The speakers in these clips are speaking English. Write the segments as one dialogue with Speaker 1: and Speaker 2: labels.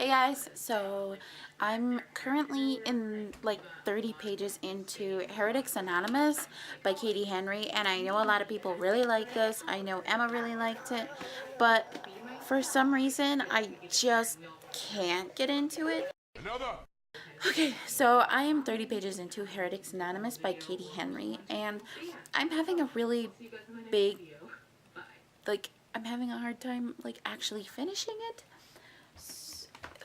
Speaker 1: Hey guys, so I'm currently in like 30 pages into Heretics Anonymous by Katie Henry, and I know a lot of people really like this. I know Emma really liked it, but for some reason I just can't get into it. Okay, so I am 30 pages into Heretics Anonymous by Katie Henry, and I'm having a really big, I'm having a hard time actually finishing it.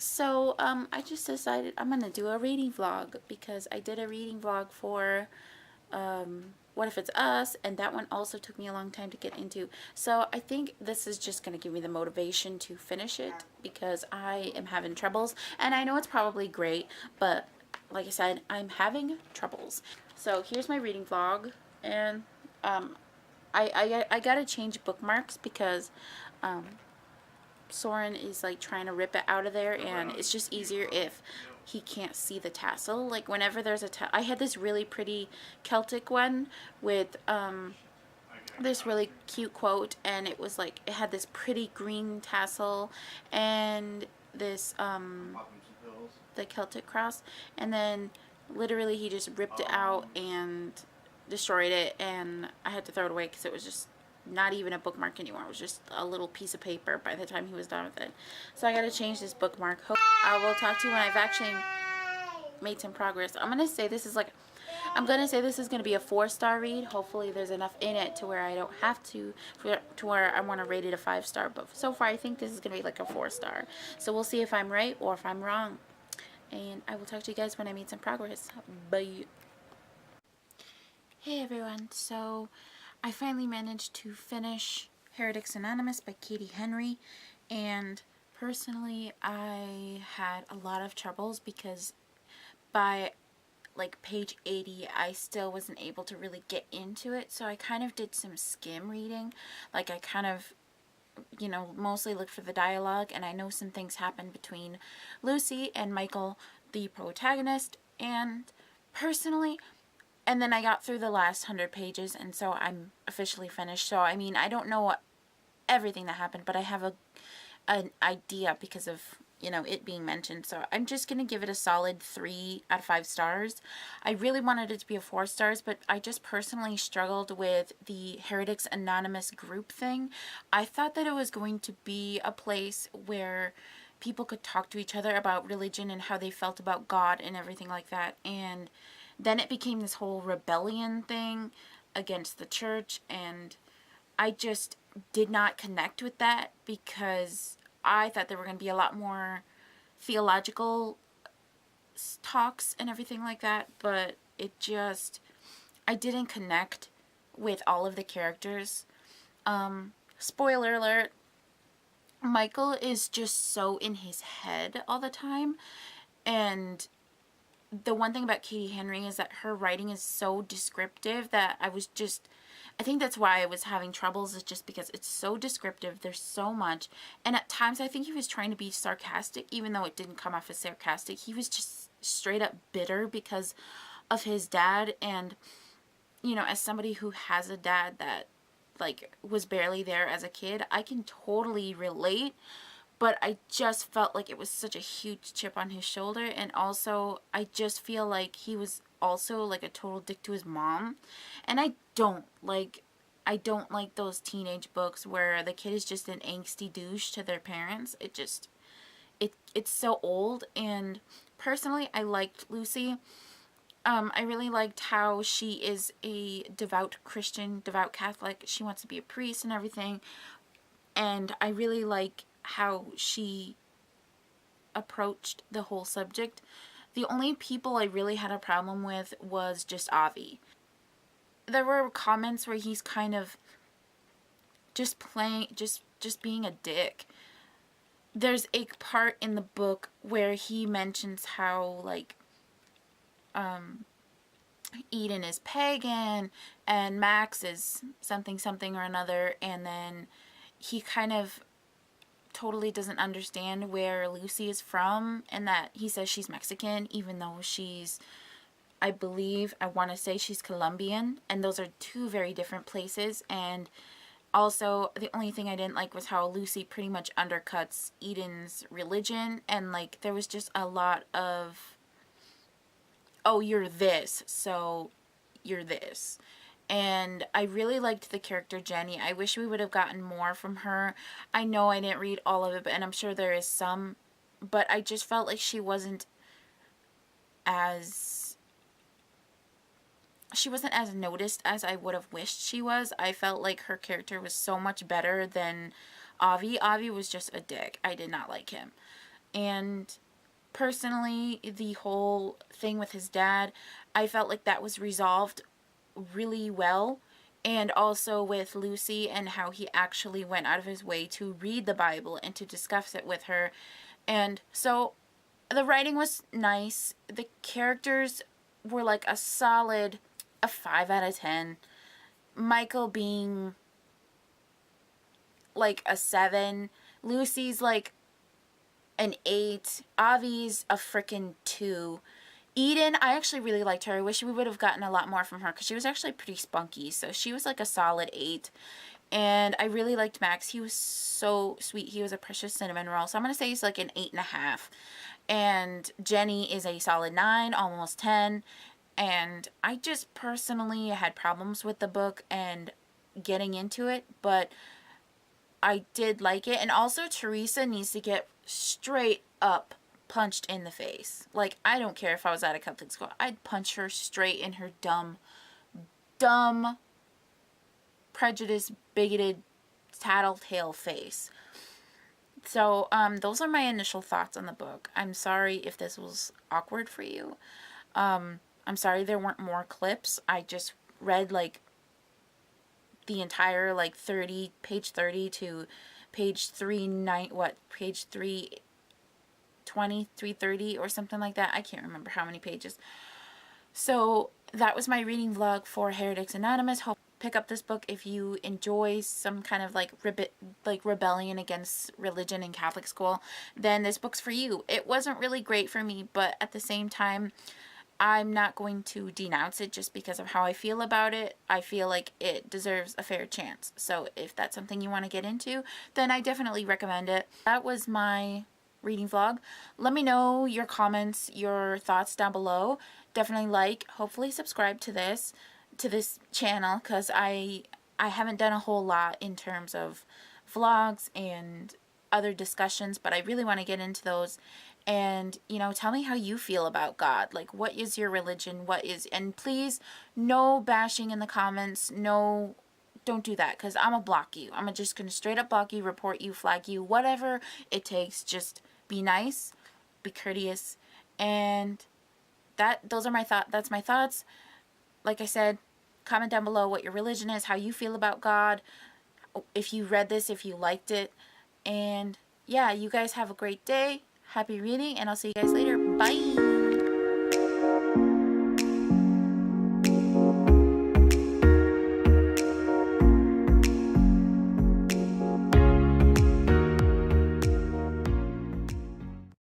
Speaker 1: So I just decided I'm gonna do a reading vlog because I did a reading vlog for What If It's Us, and that one also took me a long time to get into. So I think this is just gonna give me the motivation to finish it because I am having troubles, and I know it's probably great, but like I said, I'm having troubles. So here's my reading vlog, and I gotta change bookmarks because Soren is like trying to rip it out of there, and it's just easier if he can't see the tassel. Like whenever there's a I had this really pretty Celtic one with this really cute quote, and it was like it had this pretty green tassel and this the Celtic cross, and then literally he just ripped it out and destroyed it, and I had to throw it away because it was just not even a bookmark anymore. It was just a little piece of paper by the time he was done with it. So I gotta change this bookmark. I will talk to you when I've actually made some progress. I'm gonna say this is gonna be a 4-star read. Hopefully there's enough in it to where I don't have to where I want to rate it a 5-star, but so far I think this is gonna be like a 4-star. So we'll see if I'm right or if I'm wrong, and I will talk to you guys when I made some progress. Bye. Hey everyone, so I finally managed to finish Heretics Anonymous by Katie Henry, and personally I had a lot of troubles because by like page 80 I still wasn't able to really get into it, so I kind of did some skim reading. Like I kind of, you know, mostly looked for the dialogue, and I know some things happened between Lucy and Michael, the protagonist, and personally, and then I got through the last 100 pages, and so I'm officially finished. So I mean, I don't know everything that happened, but I have an idea because of, you know, it being mentioned. So I'm just gonna give it a solid 3 out of 5 stars. I really wanted it to be a 4 stars, but I just personally struggled with the Heretics Anonymous group thing. I thought that it was going to be a place where people could talk to each other about religion and how they felt about God and everything like that, and then it became this whole rebellion thing against the church, and I just did not connect with that because I thought there were going to be a lot more theological talks and everything like that, but it just, I didn't connect with all of the characters. Spoiler alert, Michael is just so in his head all the time, and the one thing about Katie Henry is that her writing is so descriptive that I think that's why I was having troubles, is just because it's so descriptive. There's so much, and at times I think he was trying to be sarcastic, even though it didn't come off as sarcastic. He was just straight up bitter because of his dad, and you know, as somebody who has a dad that like was barely there as a kid, I can totally relate. But I just felt like it was such a huge chip on his shoulder, and also I just feel like he was also like a total dick to his mom, and I don't like those teenage books where the kid is just an angsty douche to their parents. It's so old. And personally I liked Lucy. I really liked how she is a devout Christian, devout Catholic. She wants to be a priest and everything, and I really like how she approached the whole subject. The only people I really had a problem with was just Avi. There were comments where he's kind of just playing, just being a dick. There's a part in the book where he mentions how like Eden is pagan and Max is something something or another, and then he kind of totally doesn't understand where Lucy is from, and that he says she's Mexican even though she's, I want to say she's Colombian, and those are two very different places. And Also, the only thing I didn't like was how Lucy pretty much undercuts Eden's religion, and like there was just a lot of, oh, you're this, so you're this. And I really liked the character Jenny. I wish we would have gotten more from her. I know I didn't read all of it, and I'm sure there is some, but I just felt like as she wasn't as noticed as I would have wished she was. I felt like her character was so much better than Avi. Avi was just a dick. I did not like him. And personally, the whole thing with his dad, I felt like that was resolved really well. And also with Lucy and how he actually went out of his way to read the Bible and to discuss it with her. And so the writing was nice. The characters were like a 5 out of 10. Michael being like a 7. Lucy's like an 8. Avi's a freaking 2. Eden, I actually really liked her. I wish we would have gotten a lot more from her because she was actually pretty spunky. So she was like a solid 8. And I really liked Max. He was so sweet. He was a precious cinnamon roll. So I'm going to say he's like an 8.5. And Jenny is a solid 9, almost 10. And I just personally had problems with the book and getting into it, but I did like it. And also, Teresa needs to get straight up punched in the face. Like, I don't care if I was at a Catholic school. I'd punch her straight in her dumb, prejudiced, bigoted, tattletale face. So, those are my initial thoughts on the book. I'm sorry if this was awkward for you. I'm sorry there weren't more clips. I just read like the entire like page 30 to page 320, 330 or something like that. I can't remember how many pages. So that was my reading vlog for Heretics Anonymous. Hope pick up this book if you enjoy some kind of like rebellion against religion in Catholic school. Then this book's for you. It wasn't really great for me, but at the same time, I'm not going to denounce it just because of how I feel about it. I feel like it deserves a fair chance. So if that's something you want to get into, then I definitely recommend it. That was my reading vlog. Let me know your comments, your thoughts down below. Definitely like, hopefully subscribe to this channel, because I haven't done a whole lot in terms of vlogs and other discussions, but I really want to get into those. And, you know, tell me how you feel about God. Like, what is your religion? And please, no bashing in the comments. No, don't do that, because I'm going to block you. I'm just going to straight up block you, report you, flag you, whatever it takes. Just be nice, be courteous, and that's my thoughts. Like I said, comment down below what your religion is, how you feel about God, if you read this, if you liked it. And yeah, you guys have a great day. Happy reading, and I'll see you guys later. Bye!